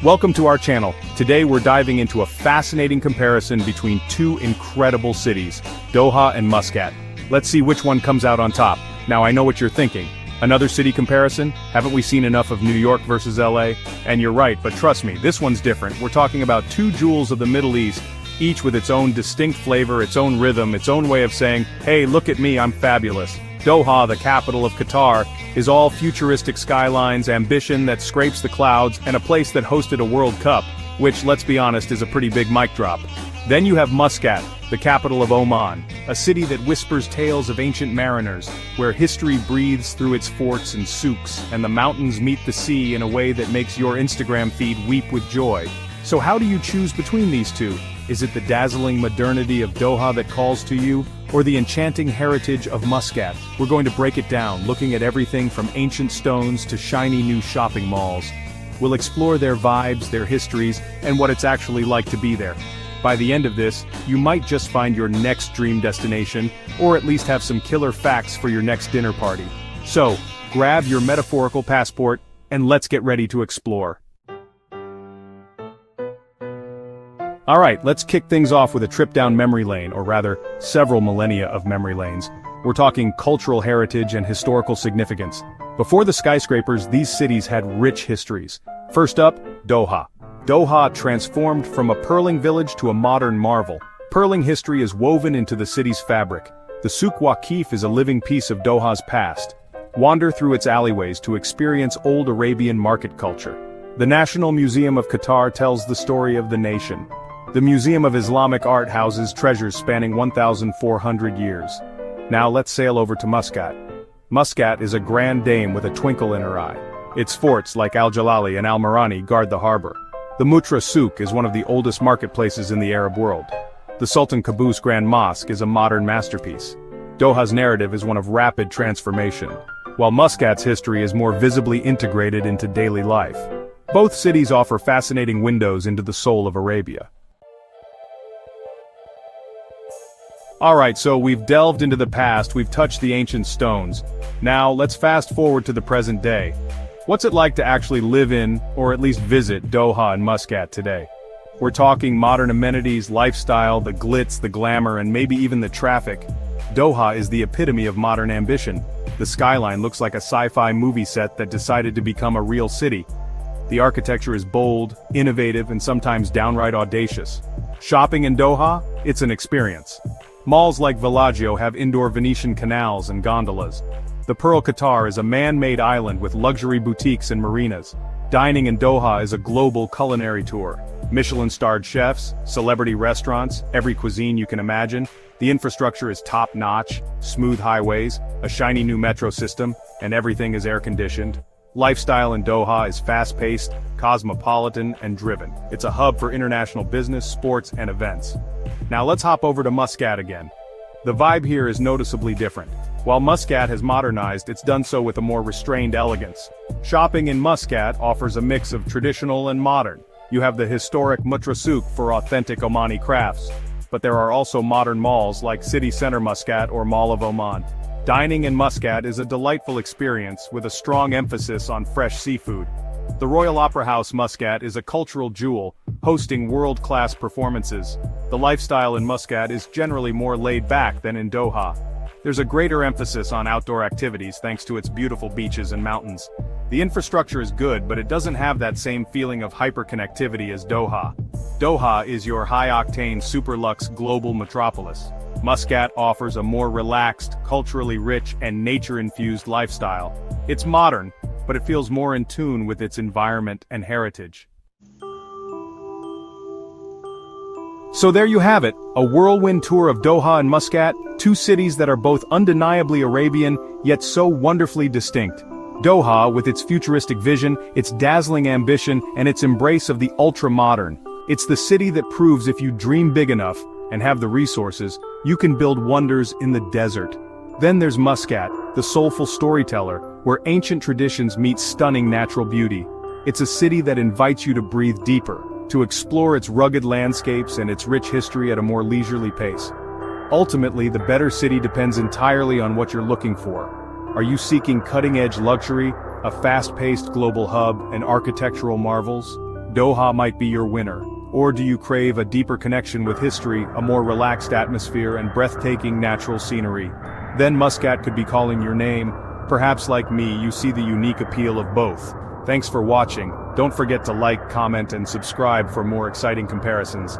Welcome to our channel. Today we're diving into a fascinating comparison between two incredible cities, Doha and Muscat. Let's see which one comes out on top. Now I know what you're thinking. Another city comparison? Haven't we seen enough of New York versus LA? And you're right, but trust me, this one's different. We're talking about two jewels of the Middle East, each with its own distinct flavor, its own rhythm, its own way of saying, hey, look at me, I'm fabulous. Doha, the capital of Qatar, is all futuristic skylines, ambition that scrapes the clouds, and a place that hosted a World Cup, which, let's be honest, is a pretty big mic drop. Then you have Muscat, the capital of Oman, a city that whispers tales of ancient mariners, where history breathes through its forts and souks, and the mountains meet the sea in a way that makes your Instagram feed weep with joy. So how do you choose between these two? Is it the dazzling modernity of Doha that calls to you, or the enchanting heritage of Muscat? We're going to break it down, looking at everything from ancient stones to shiny new shopping malls. We'll explore their vibes, their histories, and what it's actually like to be there. By the end of this, you might just find your next dream destination, or at least have some killer facts for your next dinner party. So, grab your metaphorical passport, and let's get ready to explore. Alright, let's kick things off with a trip down memory lane, or rather, several millennia of memory lanes. We're talking cultural heritage and historical significance. Before the skyscrapers, these cities had rich histories. First up, Doha. Doha transformed from a pearling village to a modern marvel. Pearling history is woven into the city's fabric. The Souk Waqif is a living piece of Doha's past. Wander through its alleyways to experience old Arabian market culture. The National Museum of Qatar tells the story of the nation. The Museum of Islamic Art houses treasures spanning 1,400 years. Now let's sail over to Muscat. Muscat is a grand dame with a twinkle in her eye. Its forts, like Al Jalali and Al Marani, guard the harbor. The Mutra Souk is one of the oldest marketplaces in the Arab world. The Sultan Qaboos Grand Mosque is a modern masterpiece. Doha's narrative is one of rapid transformation, while Muscat's history is more visibly integrated into daily life. Both cities offer fascinating windows into the soul of Arabia. Alright, so we've delved into the past, we've touched the ancient stones. Now, let's fast forward to the present day. What's it like to actually live in, or at least visit, Doha and Muscat today? We're talking modern amenities, lifestyle, the glitz, the glamour, and maybe even the traffic. Doha is the epitome of modern ambition. The skyline looks like a sci-fi movie set that decided to become a real city. The architecture is bold, innovative, and sometimes downright audacious. Shopping in Doha? It's an experience. Malls like Villaggio have indoor Venetian canals and gondolas. The Pearl Qatar is a man-made island with luxury boutiques and marinas. Dining in Doha is a global culinary tour. Michelin-starred chefs, celebrity restaurants, every cuisine you can imagine. The infrastructure is top-notch, smooth highways, a shiny new metro system, and everything is air-conditioned. Lifestyle in Doha is fast-paced, cosmopolitan, and driven. It's a hub for international business, sports, and events. Now let's hop over to Muscat again. The vibe here is noticeably different. While Muscat has modernized, it's done so with a more restrained elegance. Shopping in Muscat offers a mix of traditional and modern. You have the historic Mutra Souk for authentic Omani crafts. But there are also modern malls like City Center Muscat or Mall of Oman. Dining in Muscat is a delightful experience with a strong emphasis on fresh seafood. The Royal Opera House Muscat is a cultural jewel, hosting world-class performances. The lifestyle in Muscat is generally more laid back than in Doha. There's a greater emphasis on outdoor activities thanks to its beautiful beaches and mountains. The infrastructure is good, but it doesn't have that same feeling of hyperconnectivity as Doha. Doha is your high-octane super-luxe global metropolis. Muscat offers a more relaxed, culturally rich, and nature-infused lifestyle. It's modern, but it feels more in tune with its environment and heritage. So there you have it, a whirlwind tour of Doha and Muscat, two cities that are both undeniably Arabian, yet so wonderfully distinct. Doha, with its futuristic vision, its dazzling ambition, and its embrace of the ultra-modern. It's the city that proves if you dream big enough, and have the resources, you can build wonders in the desert. Then there's Muscat, the soulful storyteller, where ancient traditions meet stunning natural beauty. It's a city that invites you to breathe deeper, to explore its rugged landscapes and its rich history at a more leisurely pace. Ultimately, the better city depends entirely on what you're looking for. Are you seeking cutting-edge luxury, a fast-paced global hub, and architectural marvels? Doha might be your winner. Or do you crave a deeper connection with history, a more relaxed atmosphere and breathtaking natural scenery? Then Muscat could be calling your name. Perhaps like me, you see the unique appeal of both. Thanks for watching. Don't forget to like, comment and subscribe for more exciting comparisons.